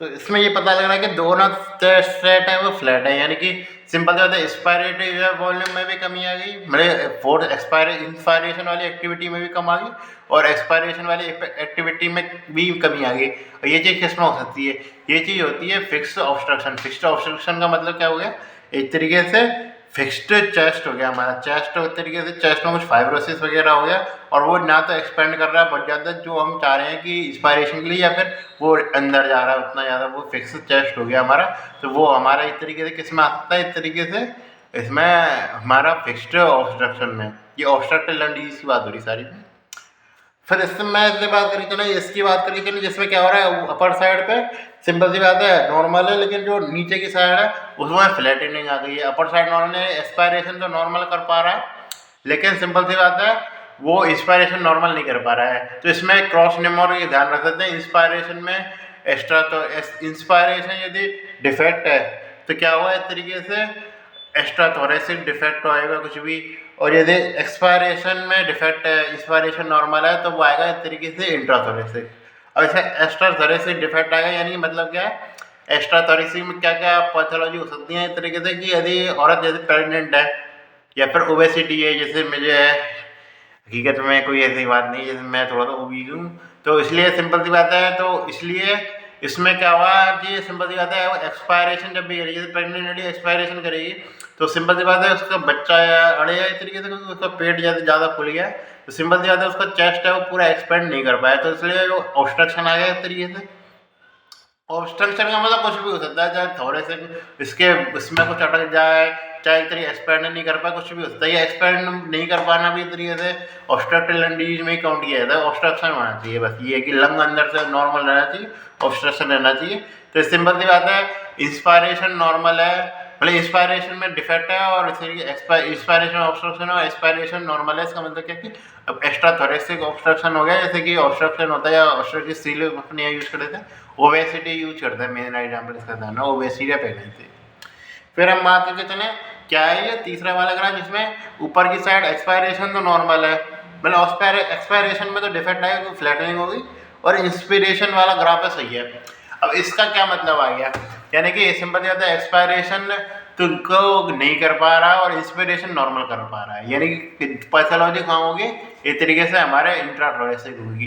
तो इसमें ये पता लग रहा है कि दोनों सेट है वो फ्लैट है, यानी कि सिंपल बात है, एक्सपायरेटिव वॉल्यूम में भी कमी आ गई, मतलब फोर्थ इंस्पायरेशन वाली एक्टिविटी में भी कम आ गई और एक्सपायरेशन वाली एक्टिविटी में भी कमी आ गई। और ये चीज़ किस में हो सकती है? ये चीज़ होती है फिक्स्ड ऑब्स्ट्रक्शन। फिक्स्ड ऑब्स्ट्रक्शन का मतलब क्या हो गया? एक तरीके से फिक्स्ड चेस्ट हो गया हमारा, चेस्ट एक तरीके से चेस्ट में कुछ फाइब्रोसिस वगैरह हो गया और वो ना तो एक्सपेंड कर रहा है बहुत ज़्यादा जो हम चाह रहे हैं कि इंस्पायरेशन के लिए, या फिर वो अंदर जा रहा है उतना ज़्यादा, वो फिक्स चेस्ट हो गया हमारा। तो वो हमारा एक तरीके से किस में आता है? इस तरीके से इसमें हमारा फिक्स्ड ऑब्स्ट्रक्शन में, ये ऑब्स्ट्रक्टिव लंग डिजीज की बात हो रही सारी। फिर इससे मैं इससे बात करी चले, इसकी बात करी चले जिसमें क्या हो रहा है, अपर साइड पे सिंपल सी बात है नॉर्मल है, लेकिन जो नीचे की साइड है उसमें फ्लैटनिंग आ गई है। अपर साइड नॉर्मल है, एस्पायरेशन तो नॉर्मल कर पा रहा है, लेकिन सिंपल सी बात है वो इंस्पायरेशन नॉर्मल नहीं कर पा रहा है। तो इसमें क्रॉस निमोर ये ध्यान रख सकते हैं, इंस्पायरेशन में एक्स्ट्रा, तो इंस्पायरेशन यदि डिफेक्ट है तो क्या हुआ, इस तरीके से एक्स्ट्रा थोरेसिक डिफेक्ट आएगा कुछ भी। और यदि एक्सपायरेशन में डिफेक्ट है, इंस्पायरेशन नॉर्मल है, तो वो आएगा इस तरीके से इंट्राथोरेसिक। और इसे एक्स्ट्रा थोरेसिक डिफेक्ट आएगा, यानी मतलब क्या है, एक्स्ट्रा थोरेसिक में क्या क्या पैथोलॉजी हो सकती है इस तरीके से कि यदि औरत जैसे प्रेग्नेंट है या फिर ओबेसिटी है, जैसे मुझे है, हकीकत में कोई ऐसी बात नहीं, जैसे मैं थोड़ा सा ओबीज हूँ, तो इसलिए सिंपल सी बात है, तो इसलिए इसमें क्या हुआ कि सिंपल सी बात है एक्सपायरेशन जब भी करेगी, जैसे प्रेग्नेंट लेडी एक्सपायरेशन करेगी तो सिंपल सी बात है उसका बच्चा अड़े या इस तरीके से, क्योंकि उसका पेट ज़्यादा खुल गया, तो सिंपल सी बात है उसका चेस्ट है वो पूरा एक्सपेंड नहीं कर पाया, तो इसलिए वो ऑब्स्ट्रक्शन आ गया इस तरीके से। ऑब्स्ट्रक्शन का मतलब कुछ भी हो सकता है, चाहे थोड़े से इसके इसमें कुछ अटक जाए, चाहे एक तरीके एक्सपेंड नहीं कर पाए, कुछ भी हो सकता है। ये एक्सपेंड नहीं कर पाना भी एक तरीके से ऑब्स्ट्रक्टिव लंग डिजीज में ही काउंट किया जाता है। ऑब्स्ट्रक्शन होना चाहिए, बस ये है कि लंग अंदर से नॉर्मल रहना चाहिए, ऑब्स्ट्रक्शन रहना चाहिए। तो सिंपल सी बात है, इंस्पायरेशन नॉर्मल है, मतलब इंस्पायरेशन में डिफेक्ट है और इस तरीके इंस्पायरेशन ऑब्स्ट्रक्शन है और एक्सपायरेशन नॉर्मल है। इसका मतलब क्या कि अब एक्स्ट्रा थोरेसिक ऑब्स्ट्रक्शन हो गया, जैसे कि ऑब्स्ट्रक्शन होता है या ऑब्स्ट्रक्टिव सील अपने यूज करते हैं, ओबेसिटी यूज करते हैं, मेन एग्जाम्पल इसका था ना ओबेसिटी या प्रेगनेंसी। फिर हम बात करके चलें क्या है ये तीसरा वाला ग्राफ, जिसमें ऊपर की साइड एक्सपायरेशन तो नॉर्मल है, मतलब एक्सपायरेशन में तो डिफेक्ट आएगा, फ्लैटनिंग होगी, और इंस्पिरेशन वाला ग्राफ है सही है। अब इसका क्या मतलब आ गया, यानी कि सिंपल ज़्यादा एक्सपायरेशन तुमको नहीं कर पा रहा और इंस्पिरेशन नॉर्मल कर पा रहा है, यानी कि पैथोलॉजी कहाँ होगी, एक तरीके से हमारे इंट्राथोरेसिक होगी।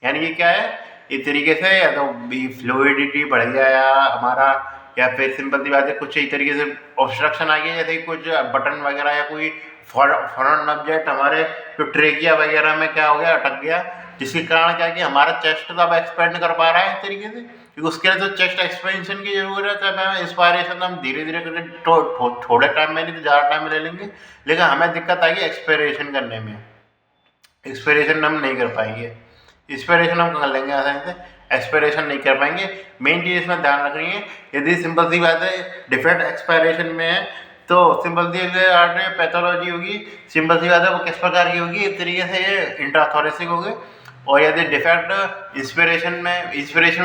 यानी कि क्या है, एक तरीके से या तो भी फ्लूइडिटी बढ़ गया या हमारा, या फिर सिंपल सी बात है कुछ एक तरीके से ऑब्स्ट्रक्शन आ गया, जैसे कुछ बटन वगैरह या कोई फॉरेन ऑब्जेक्ट हमारे जो ट्रेकिया वगैरह में क्या हो गया, अटक गया, जिसके कारण क्या कि हमारा चेस्ट तो अब एक्सपेंड कर पा रहा है इस तरीके से, क्योंकि उसके लिए तो चेस्ट एक्सपेंशन की जरूरत है। मैं इंस्पायरेशन हम धीरे धीरे करके थोड़े टाइम में नहीं तो ज़्यादा टाइम में ले लेंगे, लेकिन हमें दिक्कत आएगी एक्सपायरेशन करने में, एक्सपायरेशन हम नहीं कर पाएंगे। इंस्पिरेशन हम कर लेंगे आसानी से, एक्सपायरेशन नहीं कर पाएंगे। मेन चीज़ इसमें ध्यान रखनी है, यदि सिंपल सी बात है डिफरेंट एक्सपायरेशन में है तो सिंपल सी पैथोलॉजी होगी, सिंपल सी बात है वो किस प्रकार की होगी, इस तरीके से ये इंट्राथोरेसिक होगी। और यदि डिफेक्ट इंस्पिरेशन में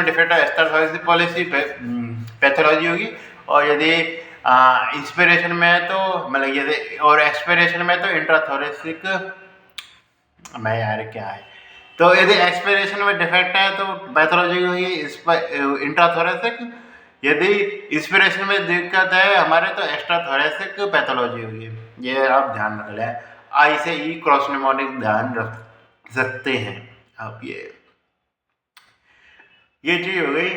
डिफेक्ट एक्सट्राथोरेसिक पॉलिसी पैथोलॉजी होगी, और यदि इंस्पिरेशन में है तो मतलब यदि, और एक्सपायरेशन में तो इंट्राथोरेसिक, मैं यार क्या है, तो यदि एक्सपायरेशन में डिफेक्ट है तो पैथोलॉजी होगी इंट्राथोरेसिक, यदि इंस्पिरेशन में दिक्कत है हमारे तो एक्स्ट्राथोरेसिक पैथोलॉजी होगी। ये आप ध्यान रख लें, आई से ई क्रॉस निमोनिक ध्यान रख सकते हैं आप। ये चीज़ हो गई।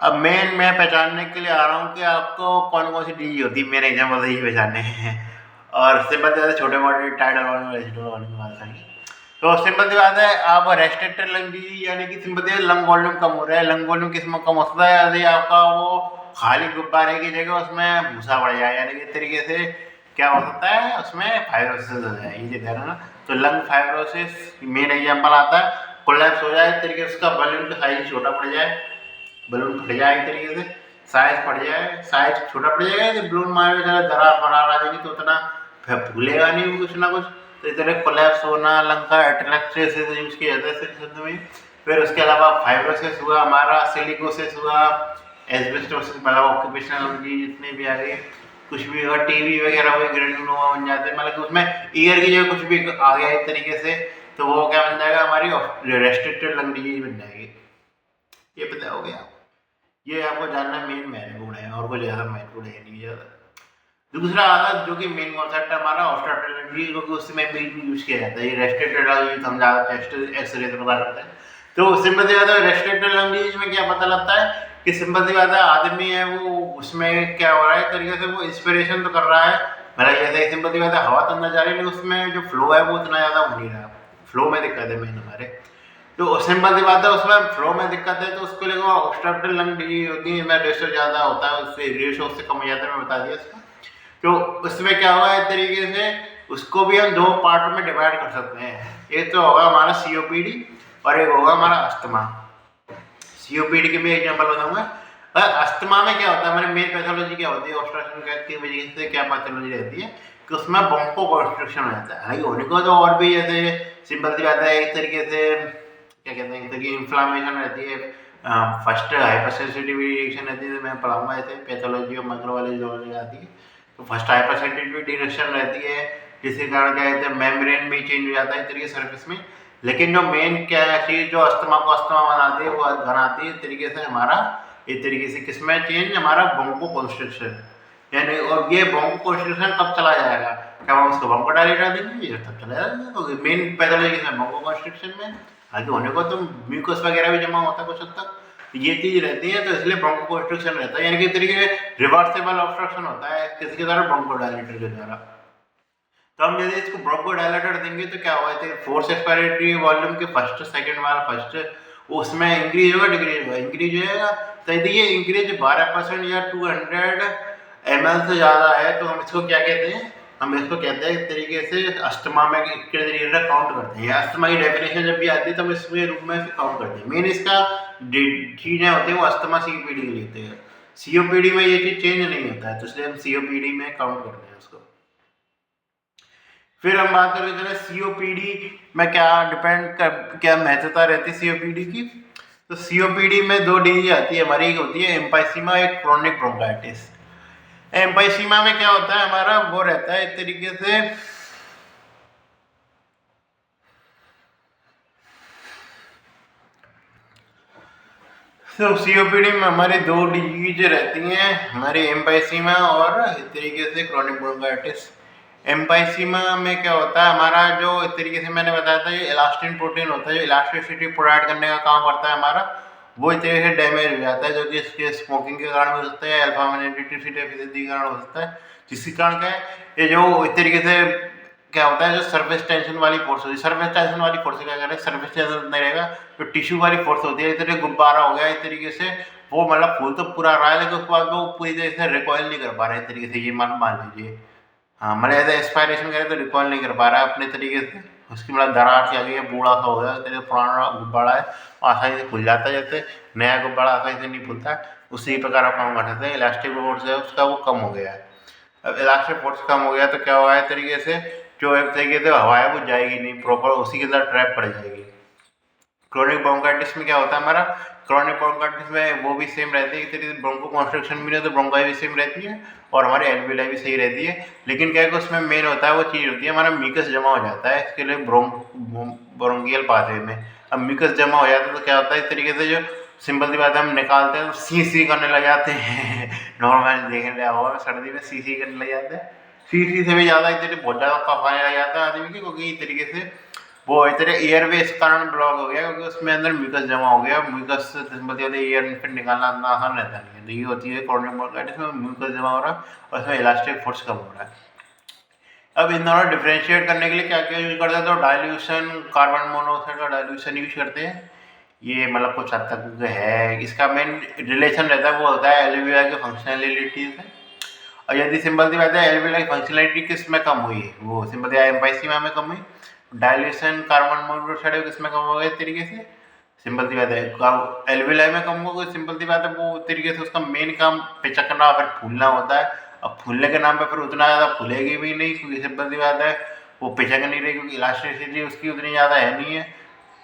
अब मेन मैं पहचानने के लिए आ रहा हूँ कि आपको कौन कौन सी डिजीज होती है, मेरे एग्जाम्पल से ही पहचानने हैं। और सिंपल सी बात है, छोटे मोटे टाइटल वार्निंग रेजिडुअल वार्निंग की बात करेंगे तो सिंपल सी बात है, आप रेस्ट्रिक्टेड लंग डिजीज यानी कि सिंपल सी लंग वॉल्यूम कम हो रहा है। लंग वॉल्यूम किस में कम हो सकता है? यदि आपका वो खाली गुब्बारे की जगह उसमें भूसा बढ़ जाए, यानी कि इस तरीके से क्या हो सकता है, उसमें फाइब्रोसिस हो जाए, ये चीज है ना। तो लंग फाइब्रोसिस मेन एग्जाम्पल आता है। कोलैप्स हो जाए इस तरीके से, उसका बलून का साइज छोटा पड़ जाए, बलून फट जाए एक तरीके से, साइज फट जाए, साइज छोटा पड़ जाएगा तो बलून मारे अगर दरार फरार आ जाएगी तो उतना फूलेगा नहीं वो कुछ ना कुछ। तो इस तरह कोलैप्स होना, लंग का एटलैक्सिस यूज किया जाता है इस शब्द में। फिर उसके अलावा फाइब्रोसिस हुआ हमारा, सिलिकोसिस हुआ, एस्बेस्टोसिस, मतलब ऑक्यूपेशनल डिजीज जितने भी आ गए, कुछ भी अगर टीबी वगैरह हुए ग्रेनुलोमा बन जाते हैं, मतलब कि उसमें ईयर की जगह कुछ भी आ गया एक तरीके से, तो वो क्या बन जाएगा, हमारी रेस्ट्रिक्टेड लंग डिजीज बन जाएगी। ये पता हो गया, ये आपको जानना मेन महत्वपूर्ण है, और कुछ ज़्यादा महत्वपूर्ण है नहीं ज़्यादा। दूसरा आता जो कि मेन कॉन्सेप्ट है हमारा ऑस्ट्राटेलॉजी, क्योंकि उसमें भी यूज किया जाता है। ये रेस्ट्रिक्टेड लंग हम ज़्यादा टेस्ट एक्सरे से पता करते हैं। तो सिंपल सी बात है, रेस्ट्रिक्टेड लंग में क्या पता लगता है कि सिंपल सी बात है, आदमी है वो उसमें क्या हो रहा है तरीके से, वो इंस्पिरेशन तो कर रहा है, मतलब जैसे सिंपल सी बात है, हवा तो अंदर जा रही है लेकिन उसमें जो फ्लो है वो उतना ज़्यादा हो नहीं रहा, फ्लो में दिक्कत है मेन हमारे। तो सिंपल सी बात है, उसमें फ्लो में दिक्कत है तो उसको लेकर ऑब्स्ट्रक्टिव लंग डिजीज होती है, रेशो ज़्यादा होता है, उससे रेशो उससे कम हो जाता है, मैं बता दिया इसका। तो उसमें क्या होगा एक तरीके से, उसको भी हम दो पार्ट में डिवाइड कर सकते हैं। एक तो होगा हमारा सीओपीडी और एक होगा हमारा अस्थमा। सीओपीडी के भी एग्जाम्पल बताऊंगा। अस्थमा में क्या होता है, हमारी मेन पैथोलॉजी क्या होती है, ऑब्स्ट्रक्शन की वजह से क्या पैथोलॉजी रहती है कि उसमें ब्रोंको कंस्ट्रिक्शन हो जाता है। हालांकि होने को तो और भी जैसे सिंपल सी बात है, एक तरीके से क्या कहते हैं, एक तरीके इन्फ्लामेशन रहती है, फर्स्ट हाइपरसेंसिटिविटी रिएक्शन रहती है, मैं पढ़ाऊंगा ऐसे पैथोलॉजी और माइक्रो वाली जो आती है। तो फर्स्ट हाइपरसेंसिटिविटी रिएक्शन रहती है, जिसके कारण क्या कहते हैं, मेम्ब्रेन भी चेंज हो जाता है इस तरीके सर्फेस में। लेकिन जो मेन क्या चीज़ जो अस्थमा को अस्थमा बनाती है, वो बनाती है इस तरीके से हमारा एक तरीके से किसमें चेंज, हमारा ब्रोंको कंस्ट्रिक्शन यानी। और ये ब्रोंको कंस्ट्रिक्शन कब चला जाएगा, क्या हम उसको ब्रोंको डायलेटर देंगे, ये तब चला जाएगा। तो मेन पैथोलॉजी किसमें, ब्रोंको कंस्ट्रिक्शन में। आगे होने को तो म्यूकस वगैरह भी जमा होता है कुछ हद तक, ये चीज रहती है, तो इसलिए ब्रोंको कंस्ट्रिक्शन रहता है, यानी कि तरीके से रिवर्सेबल ऑब्स्ट्रक्शन होता है किसके द्वारा, ब्रोंको डायलेटर के द्वारा। तो हम यदि इसको ब्रोंको डायलेटर देंगे तो क्या होगा, फोर्स एक्सपायरेटरी वॉल्यूम के फर्स्ट सेकंड वाला फर्स्ट उसमें इंक्रीज होगा डिक्रीज होगा, इंक्रीज होगा। तो यदि ये इंक्रीज 12% या 200 ml से ज़्यादा है तो हम इसको क्या कहते हैं, हम इसको कहते हैं एक तरीके से अस्थमा में काउंट करते हैं। अस्थमा की डेफिनेशन जब भी आती है तो हम इसमें रूप में काउंट करते हैं। मेन इसका चीज़ें होती हैं वो अस्थमा सीओपीडी के लिए होते हैं। सीओपीडी में ये चीज़ चेंज नहीं होता है, तो इसलिए हम सीओपीडी में काउंट करते हैं उसको। फिर हम बात करें चले सीओपीडी में क्या क्या महत्वता रहती है सीओपीडी की। तो सीओपीडी में दो डिजीज आती है हमारी, एक होती है एम्पाइसीमा, एक क्रोनिक ब्रोंकाइटिस। एम्पाइसीमा में क्या होता है हमारा, वो रहता है एक तरीके से तो सीओपीडी में हमारी दो डिजीज रहती हैं, हमारी एम्पाइसीमा और इस तरीके से क्रोनिक ब्रोंकाइटिस। एम्पाइसीमा में क्या होता है हमारा, जो इस तरीके से मैंने बताया था, ये इलास्टिन प्रोटीन होता है जो इलास्टिसिटी प्रोवाइड करने का काम करता है हमारा, वो इस तरीके से डैमेज हो जाता है, जो कि इसके स्मोकिंग के कारण हो सकता है, अल्फा मेनिटिसिटी डेफिशिएंसी के कारण हो सकता है, जिसके कारण क्या है, ये जो इस तरीके से क्या होता है, जो सर्फेस टेंशन वाली फोर्स होती है, सर्फेस टेंशन वाली फोर्स क्या करें, सर्फेस टेंशन नहीं रहेगा तो टिश्यू वाली फोर्स होती है, इस तरीके गुब्बारा हो गया इस तरीके से, वो मतलब फूल तो पूरा रहा है लेकिन उसके बाद वो पूरी तरीके से रिकॉइल नहीं कर पा रहा है इस तरीके से, ये मान लीजिए। हाँ, मतलब ऐसा एक्सपायरेशन करें तो रिकॉल नहीं कर पा रहा है अपने तरीके से, उसकी मतलब दरार सी आ गई है, बूढ़ा सा हो गया, तेरे पुराना गुब्बारा है आसानी से खुल जाता है, जैसे नया गुब्बारा आसानी से नहीं खुलता है, उसी प्रकार आप काम करते हैं। इलास्टिक फोर्स है उसका वो कम हो गया है। अब इलास्टिक फोर्स कम हो गया तो क्या होगा, इस तरीके से जो एक तरीके से हवा है वो जाएगी नहीं प्रॉपर, उसी के अंदर ट्रैप पड़ जाएगी। क्रोनिक ब्रोंकाइटिस में क्या होता है हमारा, क्रोनिक ब्रोंकाइटिस में वो भी सेम रहती है, तरीके से ब्रोंको कॉन्स्ट्रिक्शन भी तो ब्रोंकाई भी सेम रहती है और हमारी एल्विलाई भी सही रहती है। लेकिन क्या है कि उसमें मेन होता है वो चीज़ होती है हमारा म्यूकस जमा हो जाता है, इसके लिए ब्रोंकियल पाथवे में अब म्यूकस जमा हो जाता है तो क्या होता है इस तरीके से, जो सिंपल सी बात है हम निकालते हैं तो सी करने लग जाते हैं नॉर्मल देखने लिया हुआ सर्दी में सी करने लग जाते हैं, सी से भी ज़्यादा इस तरीके बहुत ज़्यादा कफ आने लग जाता है आदमी के, क्योंकि इस तरीके से वो इतने एयरवे इस कारण ब्लॉक हो गया क्योंकि उसमें अंदर म्यूकस जमा हो गया। म्यूकस मतलब एयर फिर निकालना इतना आसान रहता नहीं है। तो ये होती है कॉर्निक ब्रोंकाइटिस में म्यूकस जमा हो रहा है और इसमें इलास्टिक फोर्स कम हो रहा है। अब इन दोनों डिफ्रेंशिएट करने के लिए क्या क्या यूज करते हैं, तो डाइल्यूशन, कार्बन मोनोऑक्साइड का डाइल्यूशन यूज करते हैं। ये मतलब कुछ हद तक है, इसका मेन रिलेशन रहता है वो होता है एल्वियोलाई के फंक्शनलिटी से। और यदि सिंपल सी बात है एल्वियोलाई फंक्शनलिटी किस में कम हुई है, वो सिंपल एम्फाइसीमा में कम हुई। डाइल्यूशन कार्बन मोनोऑक्साइड किस में कम हो गया इस तरीके से, सिंपल सी बात है एल्वियोलाई में कम होगा। सिंपल सी बात है वो तरीके से उसका मेन काम पिचकना और फूलना होता है। अब फूलने के नाम पे फिर उतना ज़्यादा फूलेगी भी नहीं क्योंकि सिंपल सी बात है वो पिचक नहीं रही क्योंकि इलास्टिसिटी उसकी उतनी ज़्यादा है नहीं है।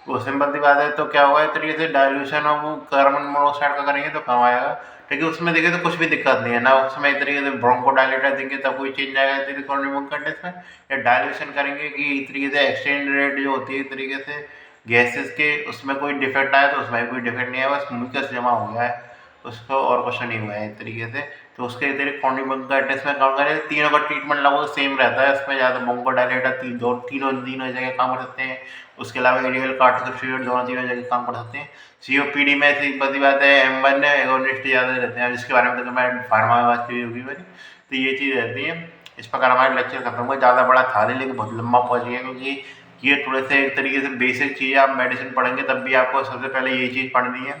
वो सिंपल सी बात है। तो क्या होगा इस तरीके से डाइल्यूशन और वो कार्बन मोनोऑक्साइड का करेंगे तो कम आएगा। लेकिन उसमें देखिए तो कुछ भी दिक्कत नहीं है ना, उसमें इस तरीके से ब्रोंकोडायलेटर देंगे तब कोई चेंज आएगा इस तरीके कंडीशन में। या डाइल्यूशन करेंगे कि इस तरीके से एक्सचेंज रेट जो होती है इस तरीके से गैसेस के उसमें कोई डिफेक्ट आया तो उसमें कोई डिफेक्ट नहीं है, बस म्यूकस जमा हो गया है उसको और कुछ नहीं हुआ है इस तरीके से। तो उसके तरीके कॉन्डिबंकाइटिस में काम करें, तीनों का ट्रीटमेंट लगभग सेम रहता है। इसमें ज़्यादा ब्रोंकोडायलेटर तीनों जगह काम कर सकते हैं। उसके अलावा एडियल कार्टिसोप्सिएट दोनों तीनों जगह काम कर सकते हैं। सीओपीडी में सिंपल सी बात है M1 एगोनिस्ट ज़्यादा रहते हैं जिसके बारे में तो मैं फार्मा में बात की होगी मेरी। तो ये चीज़ रहती है। इस प्रकार हमारे लेक्चर खत्म हुआ, ज़्यादा बड़ा था नहीं लेकिन बहुत लंबा पहुँच गया क्योंकि ये थोड़े से एक तरीके से बेसिक चीज़ आप मेडिसिन पढ़ेंगे तब भी आपको सबसे पहले ये चीज़ पढ़नी है।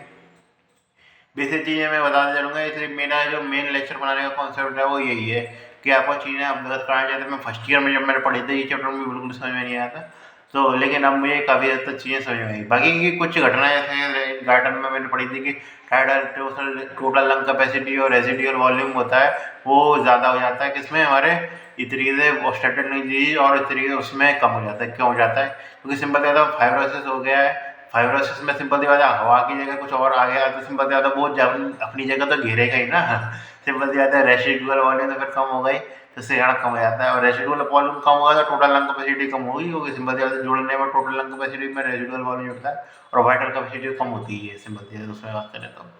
बेसिक चीज़ें मैं बताते चलूँगा। इसलिए मेरा जो मेन लेक्चर बनाने का कॉन्सेप्ट है वो यही है कि आपको चीज़ें अवगत कराना चाहते हैं। मैं फर्स्ट ईयर में जब मैंने पढ़ी थी ये चैप्टर में बिल्कुल समझ में नहीं आया था, तो लेकिन अब मुझे काफ़ी हद तक चीज़ें समझ में आई। बाकी की कुछ घटनाएं जैसे गार्डन में मैंने पढ़ी थी कि टाइडल टोटल लंग कैपेसिटी और रेजिडुअल वॉल्यूम होता है वो ज़्यादा हो जाता है किसमें हमारे इस तरीके से ऑब्स्ट्रक्टिव डिजीज और इस तरीके से उसमें कम हो जाता है। क्यों हो जाता है, क्योंकि सिंपल ज़्यादा फाइब्रोसिस हो गया है। फाइब्रोसिस में सिंपल सी बात है हवा की जगह कुछ और आ गया तो सिंपल सी बात है वो अपनी जगह तो घेरेगा ही ना। सिंपल सी बात है रेसिडुअल वॉल्यूम तो फिर कम हो गई तो सियाड़ा कम हो जाता है और रेसिडुअल वॉल्यूम कम होगा तो टोटल लंग कैपेसिटी कम होगी क्योंकि सिंपल सी बात है जोड़ने में टोटल लंग कैपेसिटी में रेसिडुअल वॉल्यूम जुड़ता है और वाइटल कैपेसिटी कम होती है सिंपल सी बात उसमें बात करें तो।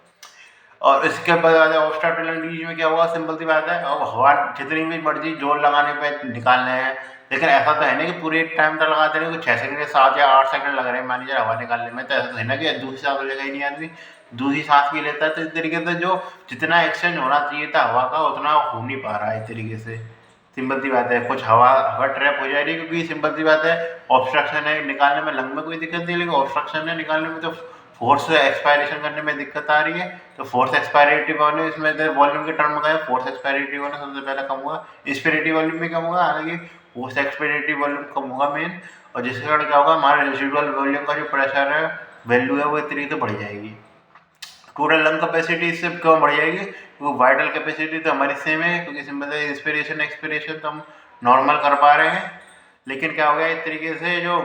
और इसके बाद ऑब्स्ट्रक्टिव लंग डिजीज में क्या हुआ, सिंपल सी बात है अब हवा जितनी भी मर्जी जोर लगाने पे निकालने हैं, लेकिन ऐसा तो है ना कि पूरे टाइम तक लगाते रहे कुछ 6 सेकंड 7 या 8 सेकंड लग रहे हैं मान लीजिए हवा निकालने में, तो ऐसा तो है ना कि दूसरी सांस लेगा ही नहीं आदमी, दूसरी सांस भी लेता है। तो इस तरीके से जो जितना एक्सचेंज होना चाहिए था हवा का उतना हो नहीं पा रहा है इस तरीके से। सिंपल सी बात है कुछ हवा हवा ट्रैप हो जा रही है क्योंकि सिंपल सी बात है ऑब्स्ट्रक्शन है निकालने में, लंग में कोई दिक्कत नहीं लेकिन ऑब्स्ट्रक्शन है निकालने में तो फोर्स एक्सपायरेशन करने में दिक्कत आ रही है। तो फोर्स एक्सपायरेटिव वॉल्यूम इसमें वॉल्यूम के टर्म में गए, फोर्स एक्सपायरेटिव वॉल्यूम सबसे पहले कम होगा, इंस्पिरेटिव वॉल्यूम भी कम होगा, हालांकि फोर्स एक्सपायरेटिव वॉल्यूम कम होगा मेन। और जिसके कारण क्या होगा हमारे रेसिडुअल वॉल्यूम का जो प्रेशर है वैल्यू है वो इस तरीके से बढ़ जाएगी। टोटल लंग कैपेसिटी इससे क्यों बढ़ जाएगी, क्योंकि वाइटल कैपेसिटी तो हमारी सेम है क्योंकि सिंपल है इंस्पिरेशन एक्सपिरेशन तो हम नॉर्मल कर पा रहे हैं। लेकिन क्या हो गया इस तरीके से जो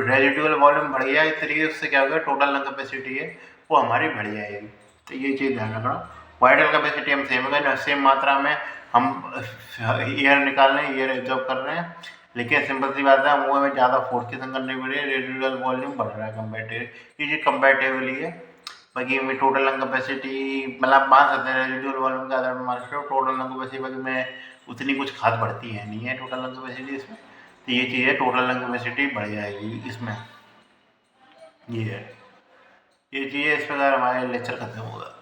रेजिडुअल वॉल्यूम बढ़ गया इस तरीके से क्या हो गया टोटल लंग कैपेसिटी है वो हमारी बढ़ जाएगी। तो ये चीज़ ध्यान रखना, वाइटल कैपेसिटी हम सेम है सेम मात्रा में हम एयर निकाल रहे हैं एयर एब्जॉर्ब कर रहे हैं, लेकिन सिंपल सी बात है मुँह में ज़्यादा फोर्स के संग करने के लिए रेजिडुअल वॉल्यूम बढ़ रहा है कंपेरेटिव, ये कंपेरेटिवली है। बाकी में टोटल लंग कैपेसिटी मतलब मान सकते हैं रेजिडुअल वॉल्यूम के आधार पर मान सकते हो टोटल लंग कैपेसिटी बाकी में उतनी कुछ खास बढ़ती है नहीं है टोटल लंग कैपेसिटी इसमें। तो ये चीज़ है टोटल लंग कैपेसिटी बढ़ जाएगी इसमें, ये है ये चीज़ है। इस प्रकार हमारे लेक्चर खत्म होगा।